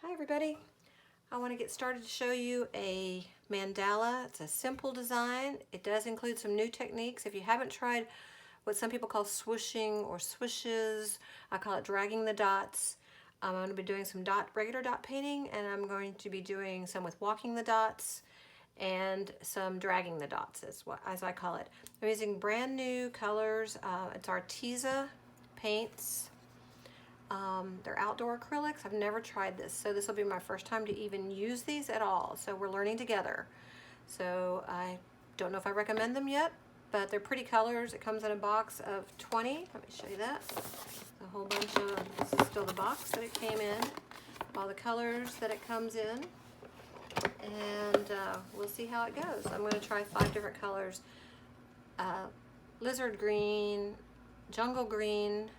Hi everybody. I want to get started to show you a mandala. It's a simple design. It does include some new techniques. If you haven't tried what some people call swooshing or swishes, I call it dragging the dots. I'm going to be doing some regular dot painting, and I'm going to be doing some with walking the dots and some dragging the dots as I call it. I'm using brand new colors. It's Arteza paints. They're outdoor acrylics. I've never tried this, so this will be my first time to even use these at all. So we're learning together. So I don't know if I recommend them yet, but they're pretty colors. It comes in a box of 20. Let me show you that. A whole bunch of, this is still the box that it came in, all the colors that it comes in, and we'll see how it goes. I'm going to try 5 different colors. Lizard green, jungle green,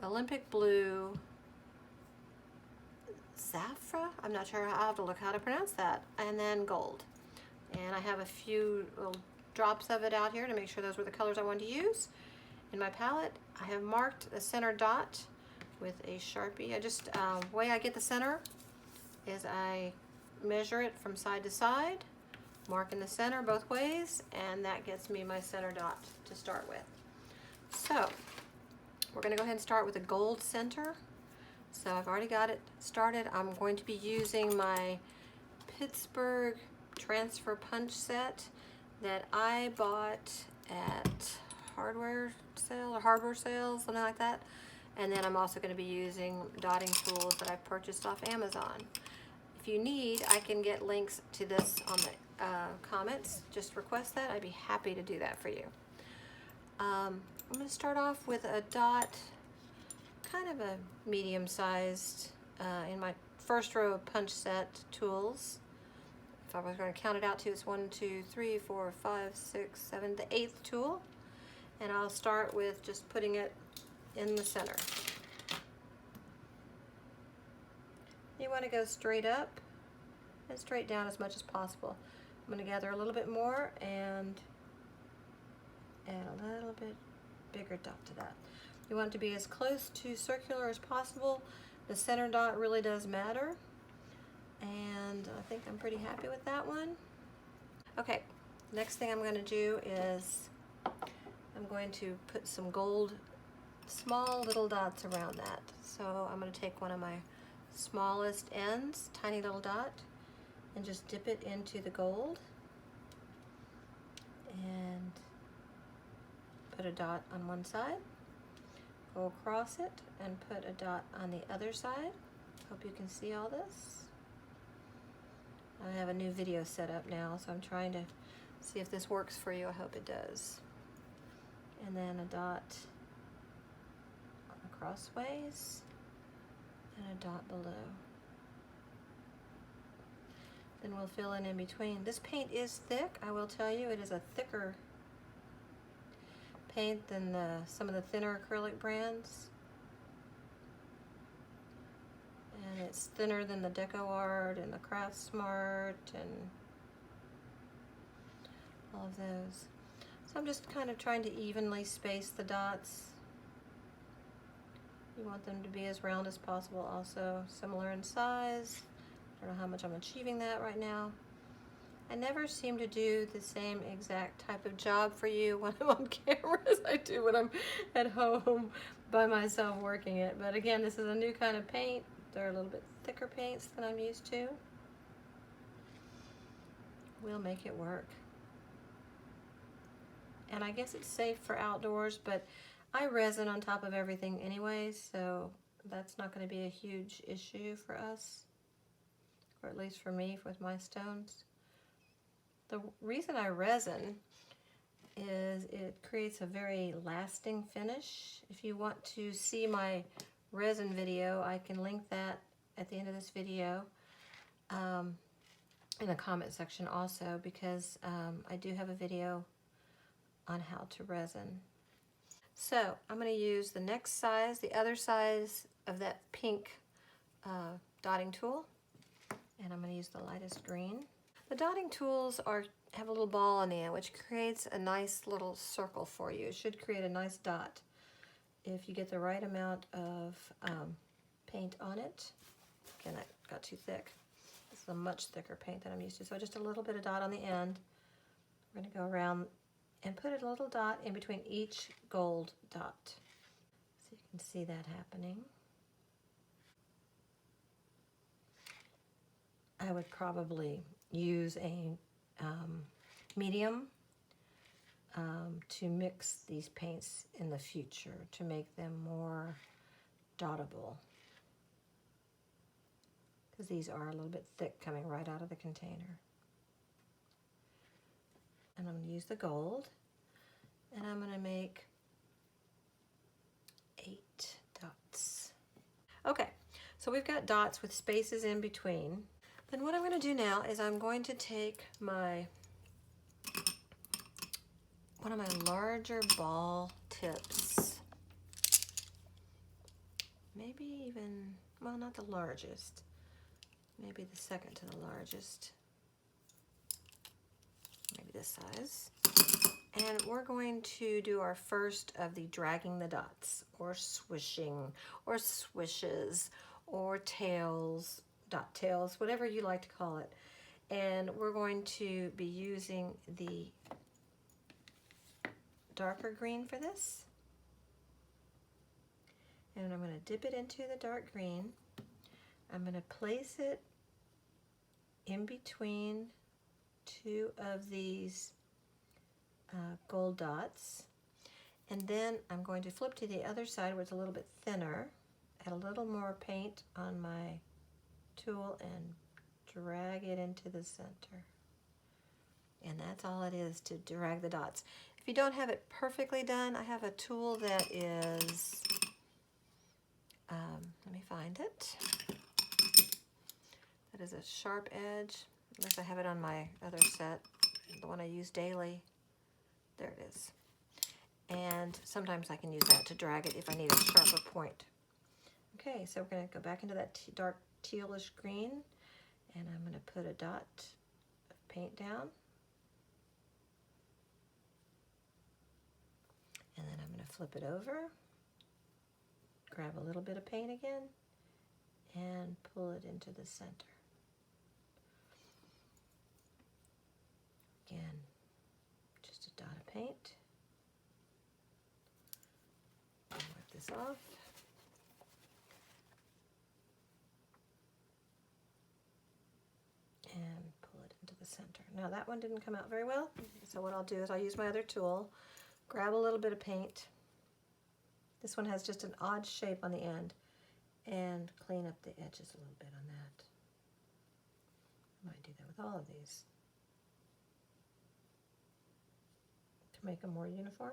Olympic blue, Zaffre, I'm not sure, I'll have to look how to pronounce that, and then gold. And I have a few little drops of it out here to make sure those were the colors I wanted to use. In my palette, I have marked a center dot with a Sharpie. The way I get the center is I measure it from side to side, mark in the center both ways, and that gets me my center dot to start with. So, we're going to go ahead and start with a gold center. So I've already got it started. I'm going to be using my Pittsburgh transfer punch set that I bought at hardware sale or hardware sales, something like that. And then I'm also going to be using dotting tools that I've purchased off Amazon. If you need, I can get links to this on the comments. Just request that. I'd be happy to do that for you. I'm going to start off with a dot, kind of a medium-sized, in my first row of punch set tools. If I was going to count it out to, it's 1, 2, 3, 4, 5, 6, 7, the 8th tool. And I'll start with just putting it in the center. You want to go straight up and straight down as much as possible. I'm going to gather a little bit more and add a little bit bigger dot to that. You want it to be as close to circular as possible. The center dot really does matter, and I think I'm pretty happy with that one. Okay, next thing I'm going to do is I'm going to put some gold, small little dots around that. So I'm going to take one of my smallest ends, tiny little dot, and just dip it into the gold and put a dot on one side, go across it and put a dot on the other side. Hope you can see all this. I have a new video set up now, so I'm trying to see if this works for you. I hope it does. And then a dot on the crossways and a dot below. Then we'll fill in between. This paint is thick, I will tell you. It is a thicker paint than some of the thinner acrylic brands, and it's thinner than the Deco Art and the Craft Smart and all of those. So I'm just kind of trying to evenly space the dots. You want them to be as round as possible, also similar in size. I don't know how much I'm achieving that right now. I never seem to do the same exact type of job for you when I'm on camera as I do when I'm at home by myself working it. But again, this is a new kind of paint. They're a little bit thicker paints than I'm used to. We'll make it work. And I guess it's safe for outdoors, but I resin on top of everything anyway, so that's not going to be a huge issue for us, or at least for me with my stones. The reason I resin is it creates a very lasting finish. If you want to see my resin video, I can link that at the end of this video in the comment section also, because I do have a video on how to resin. So I'm going to use the next size, the other size of that pink dotting tool, and I'm going to use the lightest green. The dotting tools have a little ball on the end, which creates a nice little circle for you. It should create a nice dot if you get the right amount of paint on it. Again, that got too thick. This is a much thicker paint than I'm used to. So just a little bit of dot on the end. We're going to go around and put a little dot in between each gold dot. So you can see that happening. I would probably use a medium to mix these paints in the future to make them more dottable, because these are a little bit thick coming right out of the container. And I'm going to use the gold, and I'm going to make 8 dots. Okay, so we've got dots with spaces in between. Then what I'm going to do now is I'm going to take my one of my larger ball tips, maybe even, well, not the largest, maybe the second to the largest, maybe this size. And we're going to do our first of the dragging the dots, or swishing, or swishes, or tails, dot tails, whatever you like to call it. And we're going to be using the darker green for this. And I'm going to dip it into the dark green. I'm going to place it in between 2 of these gold dots, and then I'm going to flip to the other side where it's a little bit thinner, add a little more paint on my tool and drag it into the center. And that's all it is, to drag the dots. If you don't have it perfectly done, I have a tool that is, let me find it. That is a sharp edge, unless I have it on my other set, the one I use daily. There it is. And sometimes I can use that to drag it if I need a sharper point. Okay, so we're going to go back into that dark tealish green, and I'm going to put a dot of paint down. And then I'm going to flip it over, grab a little bit of paint again, and pull it into the center. Again, just a dot of paint. I'll wipe this off. And pull it into the center. Now that one didn't come out very well, so what I'll do is I'll use my other tool, grab a little bit of paint. This one has just an odd shape on the end, and clean up the edges a little bit on that. I might do that with all of these to make them more uniform.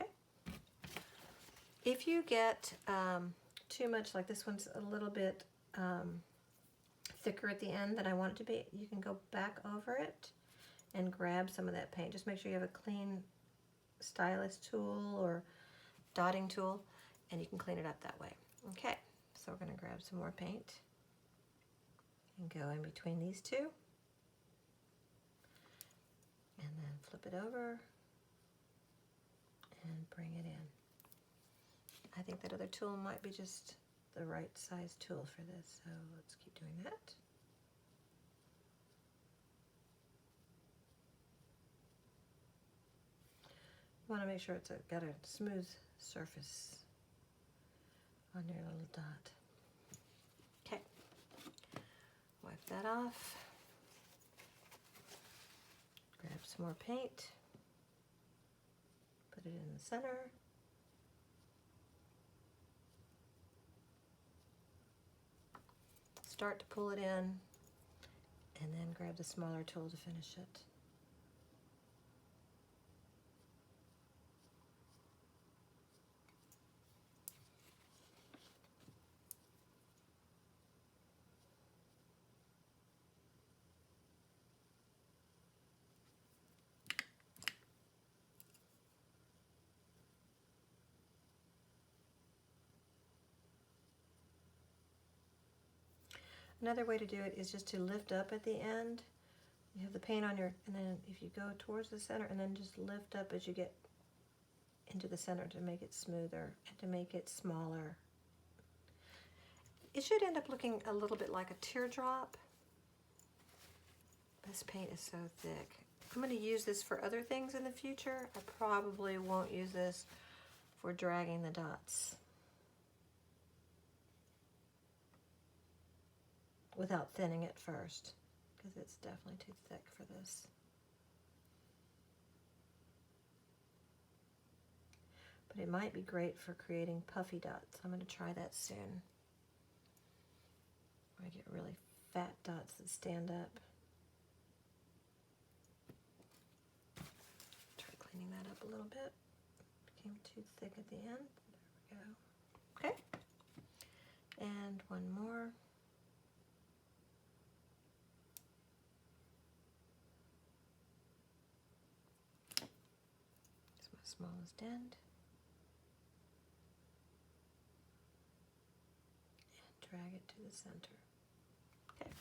Okay. If you get too much, like this one's a little bit thicker at the end than I want it to be, you can go back over it and grab some of that paint. Just make sure you have a clean stylus tool or dotting tool, and you can clean it up that way. Okay, so we're going to grab some more paint and go in between these two, and then flip it over and bring it in. I think that other tool might be just the right size tool for this, so let's keep doing that. You want to make sure it's got a smooth surface on your little dot. Okay, wipe that off. Grab some more paint, put it in the center. Start to pull it in, and then grab the smaller tool to finish it. Another way to do it is just to lift up at the end. You have the paint on your, and then if you go towards the center and then just lift up as you get into the center to make it smoother and to make it smaller. It should end up looking a little bit like a teardrop. This paint is so thick. I'm going to use this for other things in the future. I probably won't use this for dragging the dots without thinning it first, because it's definitely too thick for this. But it might be great for creating puffy dots. I'm going to try that soon. I get really fat dots that stand up. Try cleaning that up a little bit. Became too thick at the end. There we go. Okay. And one more. It's my smallest end. And drag it to the center. Okay.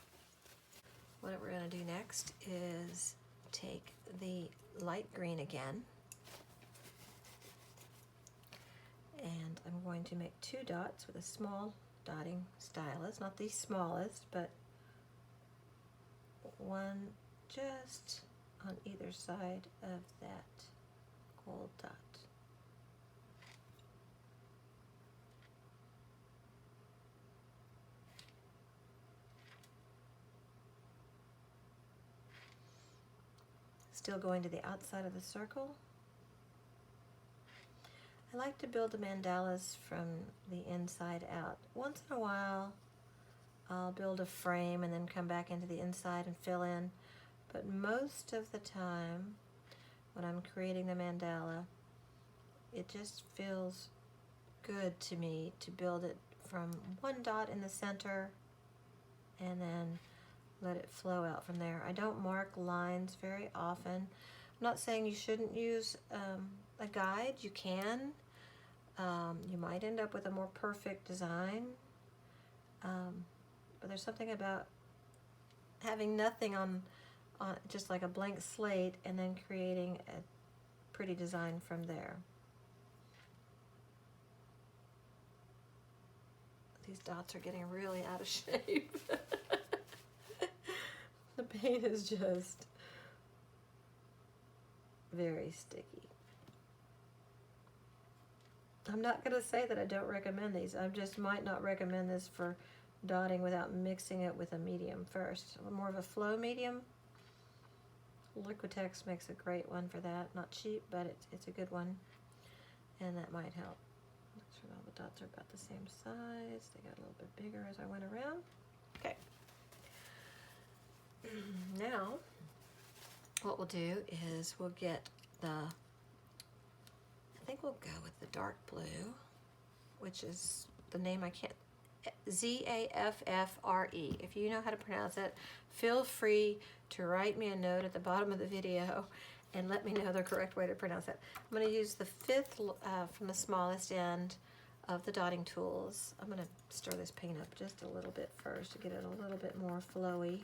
What we're going to do next is take the light green again, and I'm going to make 2 dots with a small dotting stylus, not the smallest, but one just on either side of that gold dot. Still going to the outside of the circle. I like to build the mandalas from the inside out. Once in a while, I'll build a frame and then come back into the inside and fill in. But most of the time, when I'm creating the mandala, it just feels good to me to build it from one dot in the center and then let it flow out from there. I don't mark lines very often. I'm not saying you shouldn't use a guide. You can. You might end up with a more perfect design. But there's something about having nothing on just like a blank slate and then creating a pretty design from there. These dots are getting really out of shape. The paint is just very sticky. I'm not going to say that I don't recommend these. I just might not recommend this for dotting without mixing it with a medium first. More of a flow medium. Liquitex makes a great one for that. Not cheap, but it's a good one. And that might help. Make sure all the dots are about the same size. They got a little bit bigger as I went around. Okay. Now, what we'll do is we'll get I think we'll go with the dark blue, which is the name I can't, Zaffre. If you know how to pronounce it, feel free to write me a note at the bottom of the video and let me know the correct way to pronounce it. I'm going to use the 5th from the smallest end of the dotting tools. I'm going to stir this paint up just a little bit first to get it a little bit more flowy.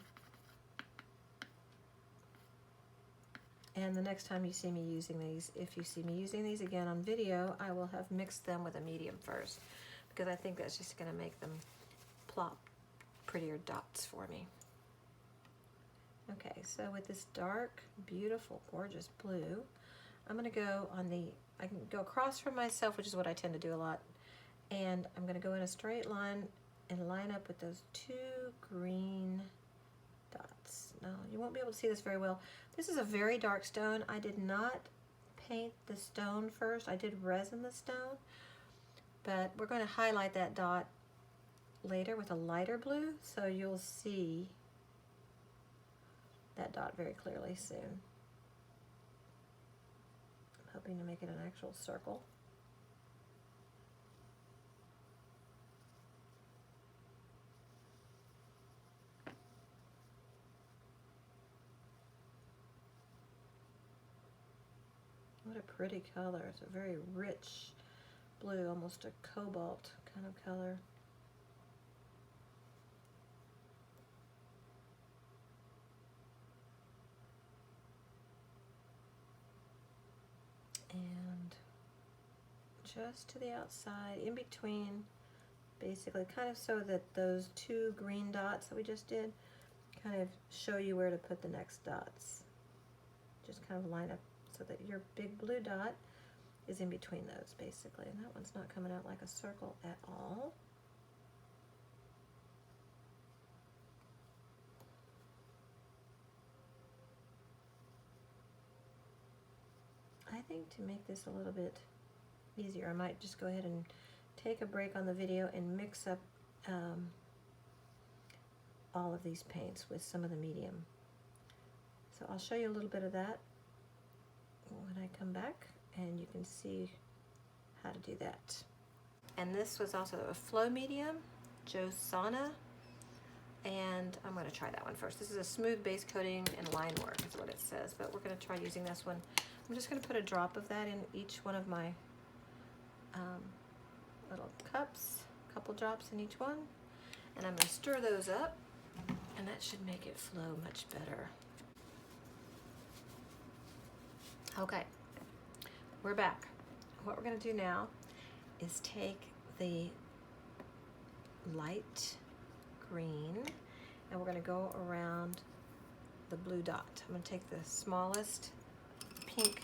And the next time you see me using these, if you see me using these again on video, I will have mixed them with a medium first, because I think that's just going to make them plop prettier dots for me. Okay, so with this dark, beautiful, gorgeous blue, I'm going to go on I can go across from myself, which is what I tend to do a lot, and I'm going to go in a straight line and line up with those 2 green dots. Now, you won't be able to see this very well. This is a very dark stone. I did not paint the stone first. I did resin the stone, but we're going to highlight that dot later with a lighter blue, so you'll see that dot very clearly soon. I'm hoping to make it an actual circle. What a pretty color. It's a very rich blue, almost a cobalt kind of color. And just to the outside, in between, basically, kind of so that those two green dots that we just did kind of show you where to put the next dots. Just kind of line up so that your big blue dot is in between those, basically. And that one's not coming out like a circle at all. I think to make this a little bit easier, I might just go ahead and take a break on the video and mix up all of these paints with some of the medium. So I'll show you a little bit of that when I come back, and you can see how to do that. And this was also a flow medium, Josana, and I'm going to try that one first. This is a smooth base coating and line work is what it says, but we're going to try using this one. I'm just going to put a drop of that in each one of my little cups, a couple drops in each one, and I'm going to stir those up, and that should make it flow much better. Okay, we're back. What we're going to do now is take the light green and we're going to go around the blue dot. I'm going to take the smallest pink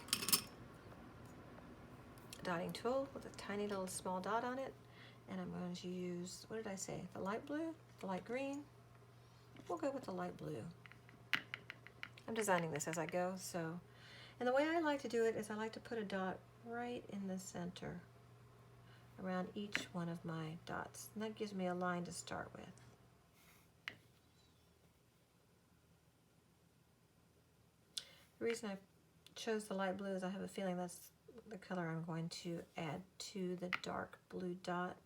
dotting tool with a tiny little small dot on it, and I'm going to use, what did I say, the light blue, the light green? We'll go with the light blue. I'm designing this as I go, so, and the way I like to do it is I like to put a dot right in the center around each one of my dots, and that gives me a line to start with. The reason I chose the light blue is I have a feeling that's the color I'm going to add to the dark blue dot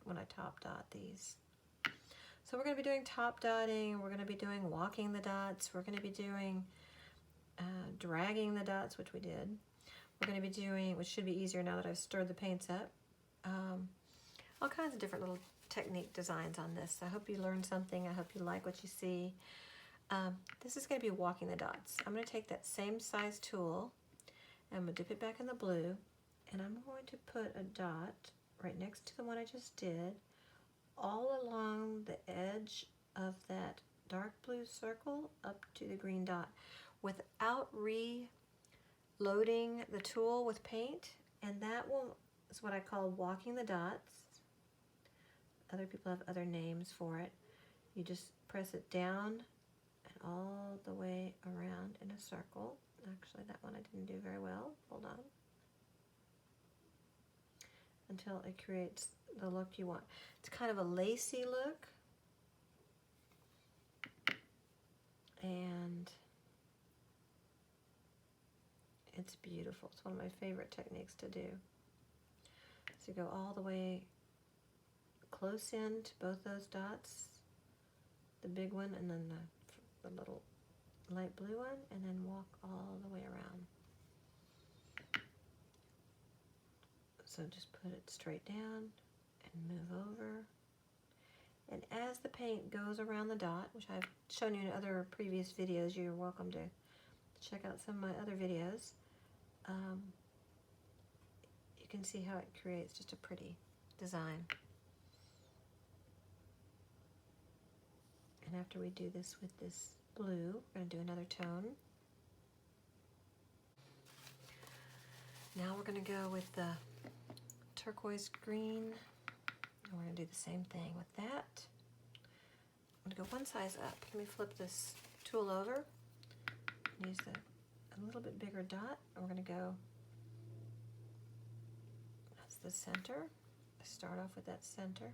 when I top dot these. So we're going to be doing top dotting, we're going to be doing walking the dots, we're going to be doing dragging the dots, which we did. We're going to be doing, which should be easier now that I've stirred the paints up, all kinds of different little technique designs on this. I hope you learned something. I hope you like what you see. This is going to be walking the dots. I'm going to take that same size tool and I'm going to dip it back in the blue, and I'm going to put a dot right next to the one I just did all along the edge of that dark blue circle up to the green dot without reloading the tool with paint, and that is what I call walking the dots. Other people have other names for it. You just press it down and all the way around in a circle. Actually, that one I didn't do very well. Hold on. Until it creates the look you want. It's kind of a lacy look. And it's beautiful. It's one of my favorite techniques to do. So you go all the way close in to both those dots, the big one and then the little light blue one, and then walk all the way around. So just put it straight down and move over. And as the paint goes around the dot, which I've shown you in other previous videos, you're welcome to check out some of my other videos, you can see how it creates just a pretty design. And after we do this with this blue, we're going to do another tone. Now we're going to go with the turquoise green, and we're going to do the same thing with that. I'm going to go one size up. Let me flip this tool over and use a little bit bigger dot. And we're going to go, that's the center. I start off with that center.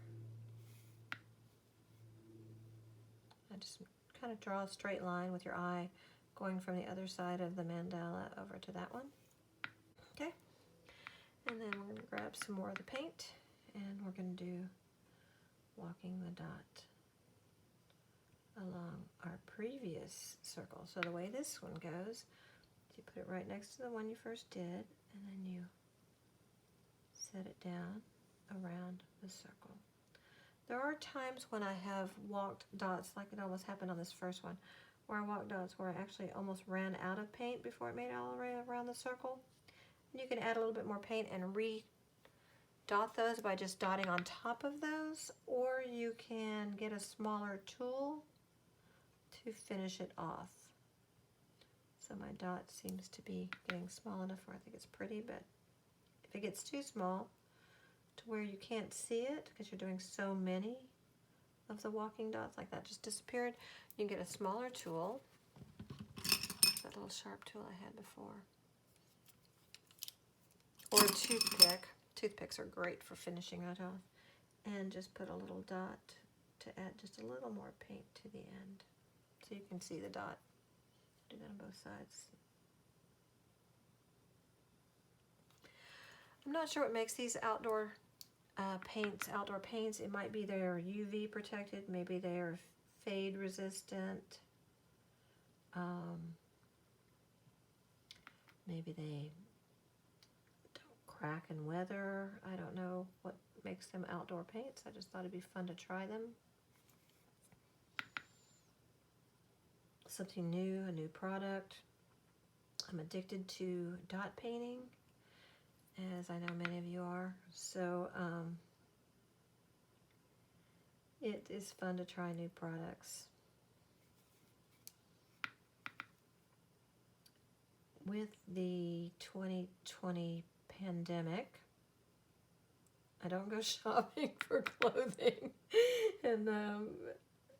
I just kind of draw a straight line with your eye going from the other side of the mandala over to that one. Okay, and then we're going to grab some more of the paint and we're going to do walking the dot along our previous circle. So the way this one goes is you put it right next to the one you first did, and then you set it down around the circle. There are times when I have walked dots, like it almost happened on this first one, where I walked dots where I actually almost ran out of paint before it made it all the way around the circle. And you can add a little bit more paint and dot those by just dotting on top of those, or you can get a smaller tool to finish it off. So my dot seems to be getting small enough where I think it's pretty, but if it gets too small to where you can't see it because you're doing so many of the walking dots, like that just disappeared, you can get a smaller tool, that little sharp tool I had before, or a toothpick. Toothpicks are great for finishing that off, and just put a little dot to add just a little more paint to the end so you can see the dot. Do that on both sides. I'm not sure what makes these outdoor paints. It might be they're UV protected, maybe they're fade resistant, maybe they don't crack and weather. I don't know what makes them outdoor paints. I just thought it'd be fun to try them. Something new, a new product. I'm addicted to dot painting, as I know many of you are. So it is fun to try new products. With the 2020 pandemic, I don't go shopping for clothing, and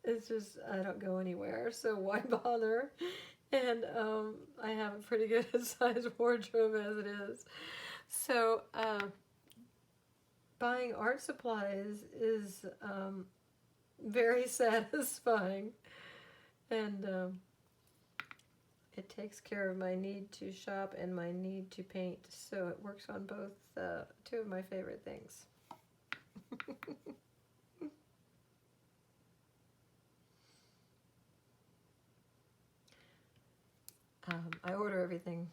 it's just, I don't go anywhere, so why bother? And I have a pretty good sized wardrobe as it is. So buying art supplies is very satisfying, and it takes care of my need to shop and my need to paint, so it works on both, two of my favorite things. I order everything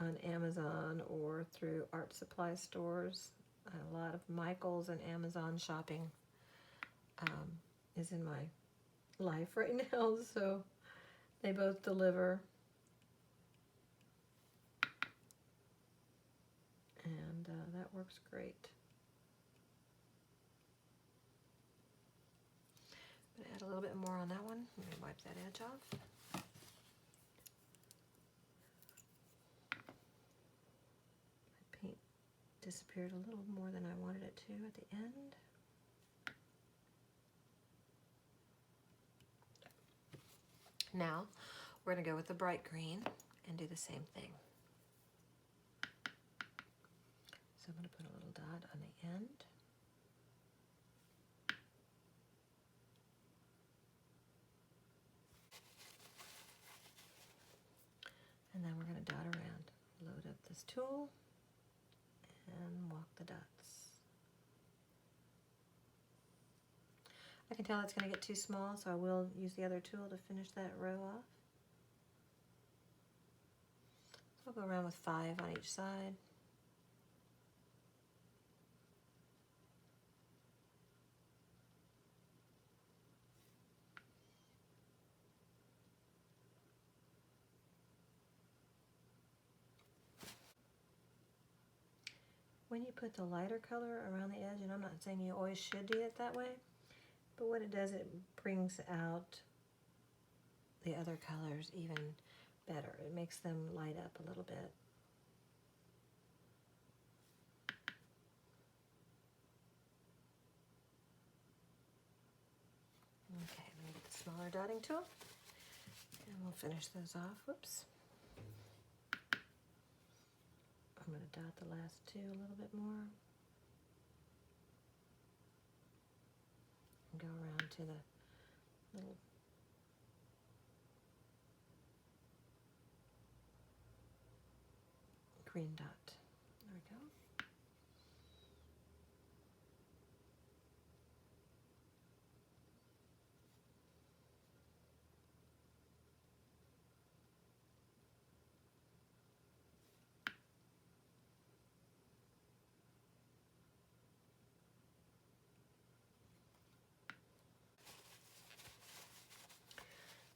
on Amazon or through art supply stores. A lot of Michaels and Amazon shopping is in my life right now, so they both deliver. And that works great. I'm going to add a little bit more on that one. I'm going to wipe that edge off. My paint disappeared a little more than I wanted it to at the end. Now we're going to go with the bright green and do the same thing. So I'm going to put a little dot on the end. And then we're going to dot around. Load up this tool and walk the dots. I can tell it's going to get too small, so I will use the other tool to finish that row off. So I'll go around with 5 on each side. When you put the lighter color around the edge, and I'm not saying you always should do it that way, but what it does, it brings out the other colors even better. It makes them light up a little bit. Okay, let me get the smaller dotting tool, and we'll finish those off. Whoops. I'm going to dot the last two a little bit more. And go around to the little green dot. There we go.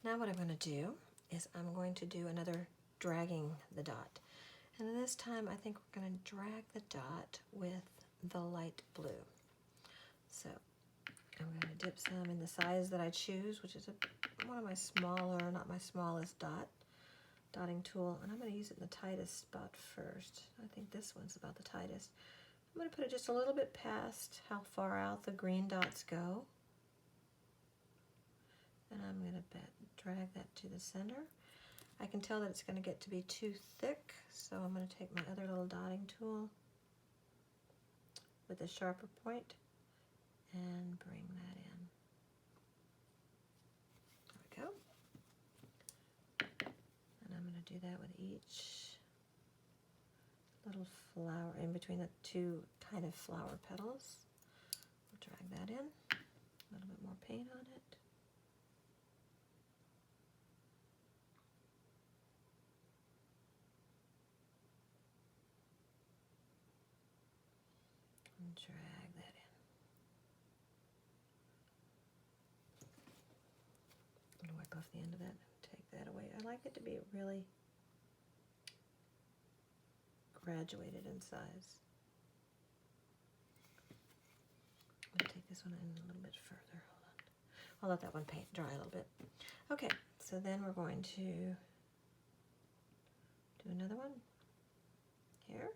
Now what I'm going to do is I'm going to do another dragging the dot. And this time I think we're going to drag the dot with the light blue. So I'm going to dip some in the size that I choose, which is one of my smaller, not my smallest dotting tool, and I'm going to use it in the tightest spot first. I think this one's about the tightest. I'm going to put it just a little bit past how far out the green dots go, and I'm going to drag that to the center. I can tell that it's going to get to be too thick, so I'm going to take my other little dotting tool with a sharper point and bring that in. There we go. And I'm going to do that with each little flower in between the two kind of flower petals. We'll drag that in, a little bit more paint on it. And drag that in. I'm going to wipe off the end of that and take that away. I like it to be really graduated in size. I'm going to take this one in a little bit further. Hold on. I'll let that one dry a little bit. Okay, so then we're going to do another one here.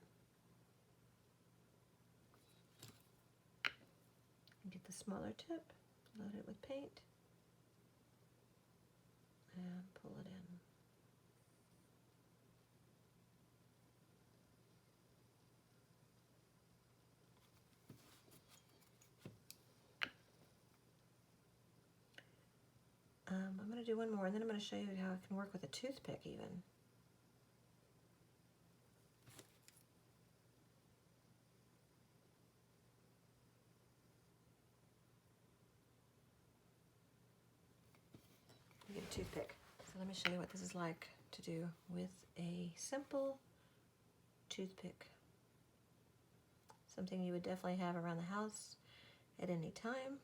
Get the smaller tip, load it with paint, and pull it in. I'm going to do one more, and then I'm going to show you how I can work with a toothpick even. Get a toothpick. So let me show you what this is like to do with a simple toothpick. Something you would definitely have around the house at any time.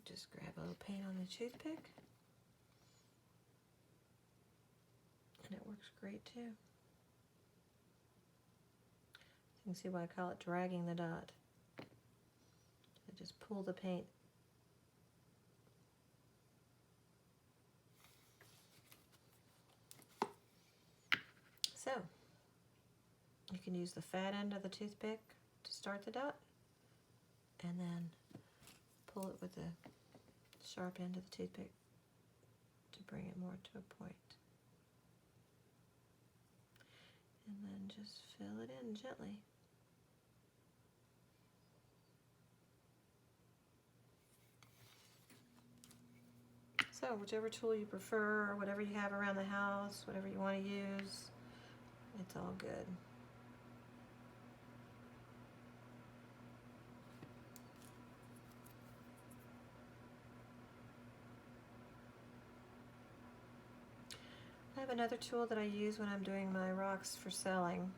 Just grab a little paint on the toothpick, and it works great too. You can see why I call it dragging the dot. I just pull the paint so you can use the fat end of the toothpick to start the dot, and then pull it with the sharp end of the toothpick to bring it more to a point. And then just fill it in gently. So whichever tool you prefer, or whatever you have around the house, whatever you want to use, it's all good. I have another tool that I use when I'm doing my rocks for selling,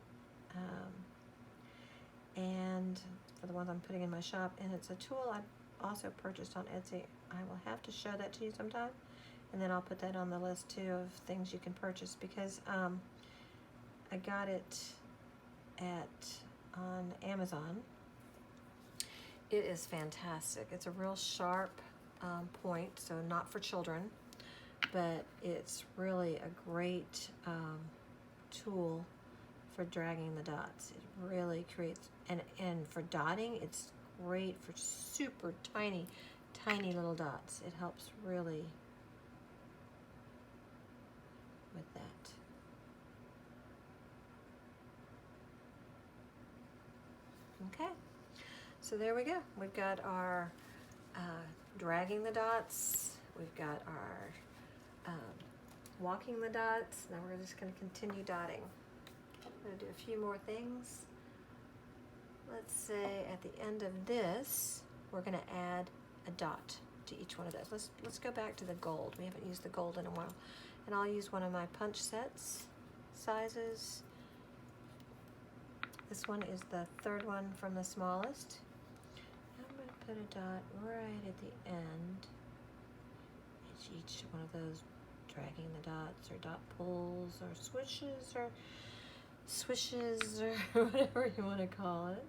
and for the ones I'm putting in my shop, and it's a tool I also purchased on Etsy. I will have to show that to you sometime, and then I'll put that on the list too of things you can purchase, because I got it on Amazon. It is fantastic. It's a real sharp point, so not for children, but it's really a great tool for dragging the dots. It really creates, and for dotting, it's great for super tiny little dots. It helps really with that. Okay, so there we go. We've got our dragging the dots. We've got our walking the dots. Now we're just going to continue dotting. I'm going to do a few more things. Let's say at the end of this, we're going to add a dot to each one of those. Let's go back to the gold. We haven't used the gold in a while. And I'll use one of my punch sets sizes. This one is the third one from the smallest. I'm going to put a dot right at the end. It's each one of those dragging the dots, or dot pulls, or swishes, or swishes or whatever you want to call it.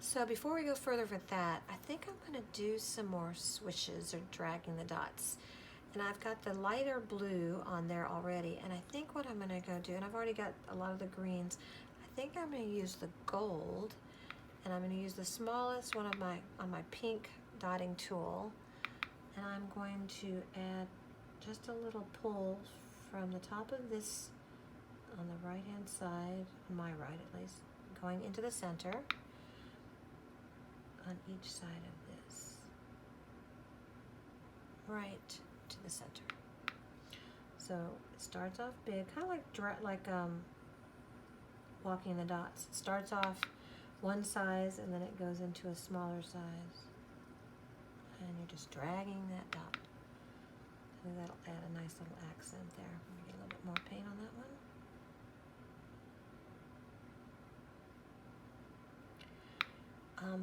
So before we go further with that, I think I'm going to do some more swishes or dragging the dots. And I've got the lighter blue on there already, and I think what I'm going to go do, and I've already got a lot of the greens, I think I'm going to use the gold, and I'm going to use the smallest one of on my pink dotting tool, and I'm going to add just a little pull from the top of this on the right hand side, on my right at least, going into the center on each side of this, right to the center. So it starts off big, kind of like walking the dots. It starts off one size and then it goes into a smaller size, and you're just dragging that dot. I think that'll add a nice little accent there. Let me get a little bit more paint on that one.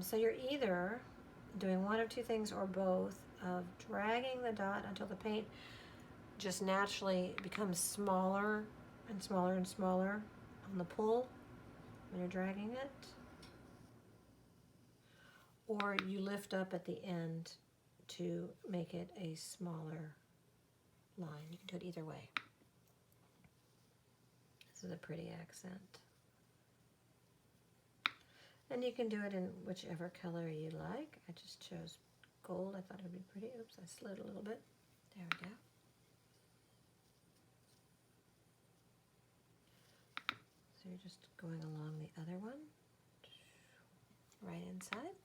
So you're either doing one of two things or both, of dragging the dot until the paint just naturally becomes smaller and smaller and smaller on the pull when you're dragging it, or you lift up at the end to make it a smaller line. You can do it either way. This is a pretty accent. And you can do it in whichever color you like. I just chose gold. I thought it would be pretty. Oops, I slid a little bit. There we go. So you're just going along the other one, right inside.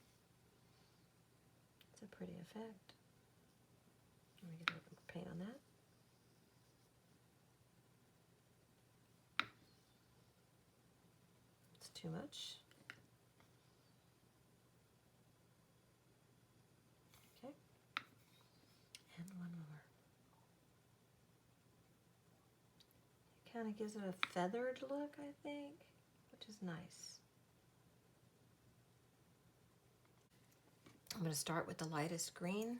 It's a pretty effect. Let me get a little bit more paint on that. It's too much. Okay. And one more. It kind of gives it a feathered look, I think, which is nice. I'm going to start with the lightest green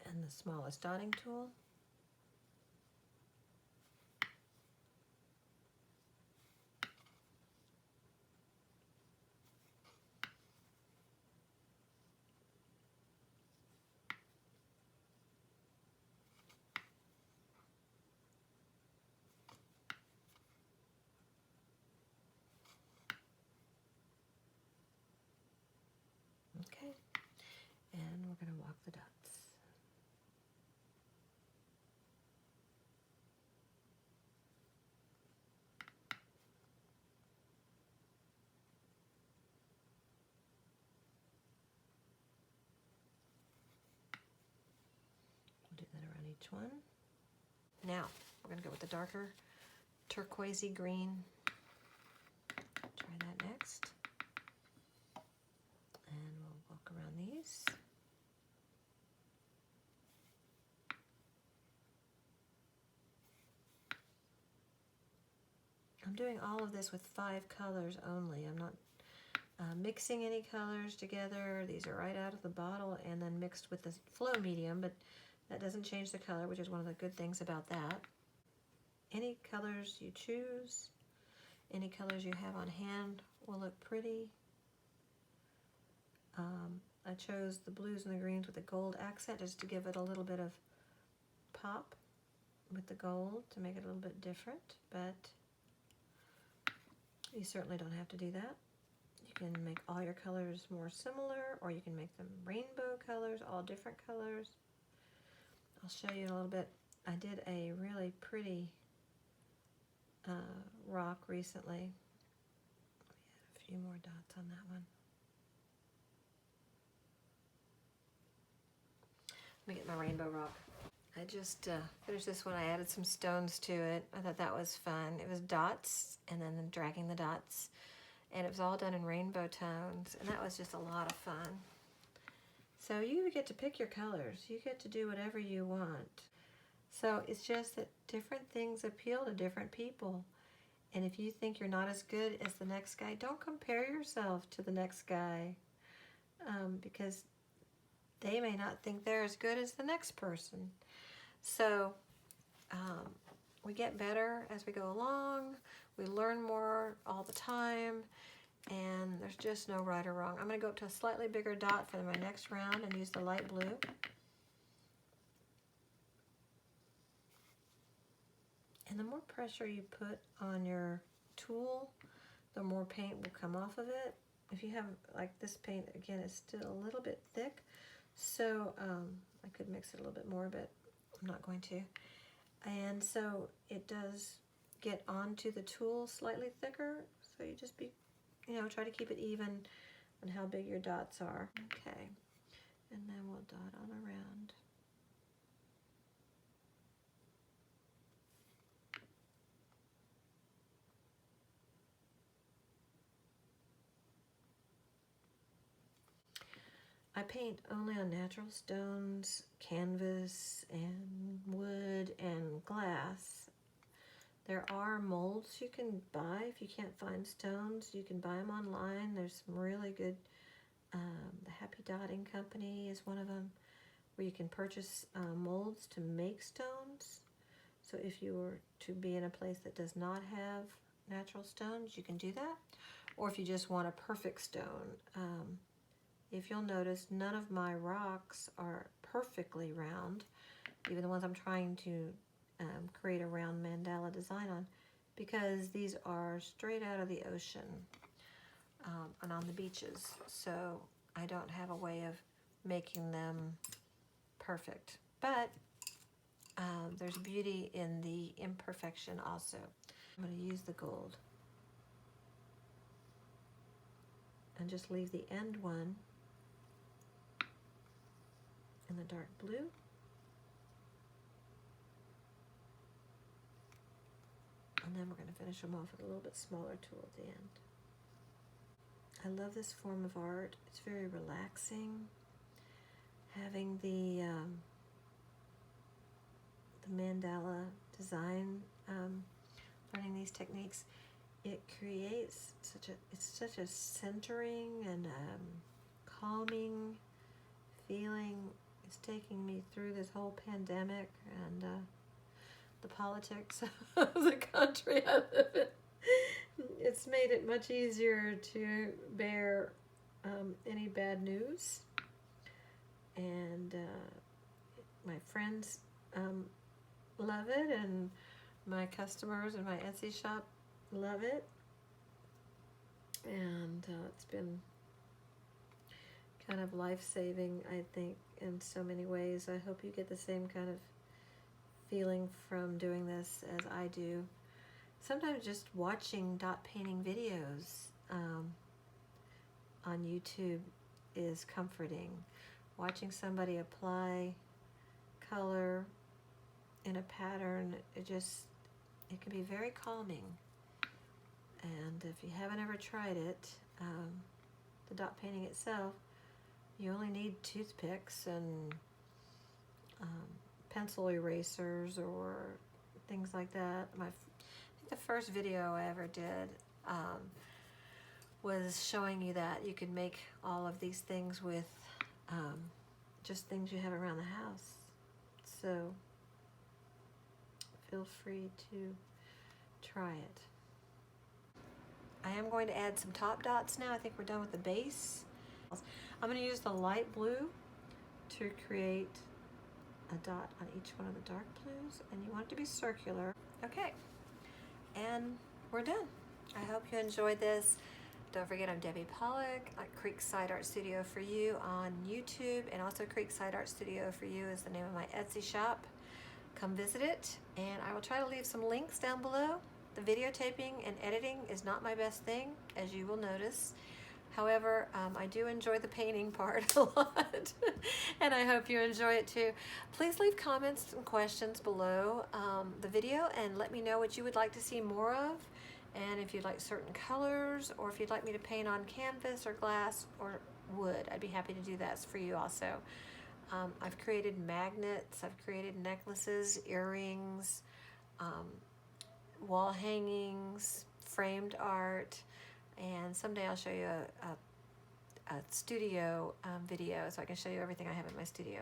and the smallest dotting tool. Okay, and we're going to walk the dots. We'll do that around each one. Now, we're going to go with the darker turquoisey green. Try that next. And we'll walk around these. I'm doing all of this with 5 colors only. I'm not mixing any colors together. These are right out of the bottle and then mixed with the flow medium, but that doesn't change the color, which is one of the good things about that. Any colors you choose, any colors you have on hand will look pretty. I chose the blues and the greens with the gold accent just to give it a little bit of pop with the gold to make it a little bit different, but you certainly don't have to do that. You can make all your colors more similar, or you can make them rainbow colors, all different colors. I'll show you in a little bit. I did a really pretty rock recently. Let me add a few more dots on that one. Let me get my rainbow rock. I just finished this one. I added some stones to it. I thought that was fun. It was dots and then dragging the dots. And it was all done in rainbow tones. And that was just a lot of fun. So you get to pick your colors. You get to do whatever you want. So it's just that different things appeal to different people. And if you think you're not as good as the next guy, don't compare yourself to the next guy. Because they may not think they're as good as the next person. So we get better as we go along. We learn more all the time, and there's just no right or wrong. I'm going to go up to a slightly bigger dot for my next round and use the light blue. And the more pressure you put on your tool, the more paint will come off of it. If you have, like this paint, again, it's still a little bit thick, so I could mix it a little bit more, but I'm not going to. And so it does get onto the tool slightly thicker, so you just be, try to keep it even on how big your dots are. Okay, and then we'll dot on around. I paint only on natural stones, canvas, and wood, and glass. There are molds you can buy if you can't find stones. You can buy them online. There's some really good, the Happy Dotting Company is one of them, where you can purchase molds to make stones. So if you were to be in a place that does not have natural stones, you can do that. Or if you just want a perfect stone. If you'll notice, none of my rocks are perfectly round, even the ones I'm trying to create a round mandala design on, because these are straight out of the ocean and on the beaches. So I don't have a way of making them perfect. But there's beauty in the imperfection also. I'm going to use the gold and just leave the end one in the dark blue. And then we're going to finish them off with a little bit smaller tool at the end. I love this form of art. It's very relaxing. Having the mandala design, learning these techniques, it creates such a centering and calming feeling. It's taking me through this whole pandemic and the politics of the country I live in. It's made it much easier to bear any bad news. And my friends love it, and my customers in my Etsy shop love it. And it's been kind of life-saving, I think, in so many ways. I hope you get the same kind of feeling from doing this as I do. Sometimes just watching dot painting videos on YouTube is comforting. Watching somebody apply color in a pattern, it can be very calming. And if you haven't ever tried it, the dot painting itself, you only need toothpicks and pencil erasers or things like that. I think the first video I ever did was showing you that you can make all of these things with just things you have around the house. So feel free to try it. I am going to add some top dots now. I think we're done with the base. I'm going to use the light blue to create a dot on each one of the dark blues, and you want it to be circular. Okay, and we're done. I hope you enjoyed this. Don't forget, I'm Debbie Pollock at Creeksideartstudio4u on YouTube, and also Creeksideartstudio4u is the name of my Etsy shop. Come visit it, and I will try to leave some links down below. The videotaping and editing is not my best thing, as you will notice. However, I do enjoy the painting part a lot, and I hope you enjoy it too. Please leave comments and questions below the video and let me know what you would like to see more of, and if you'd like certain colors, or if you'd like me to paint on canvas or glass or wood. I'd be happy to do that for you also. I've created magnets, I've created necklaces, earrings, wall hangings, framed art, and someday I'll show you studio video so I can show you everything I have in my studio.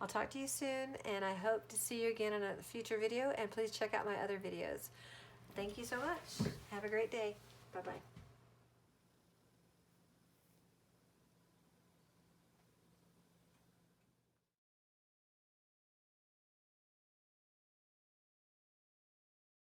I'll talk to you soon, and I hope to see you again in a future video, and please check out my other videos. Thank you so much. Have a great day. Bye-bye.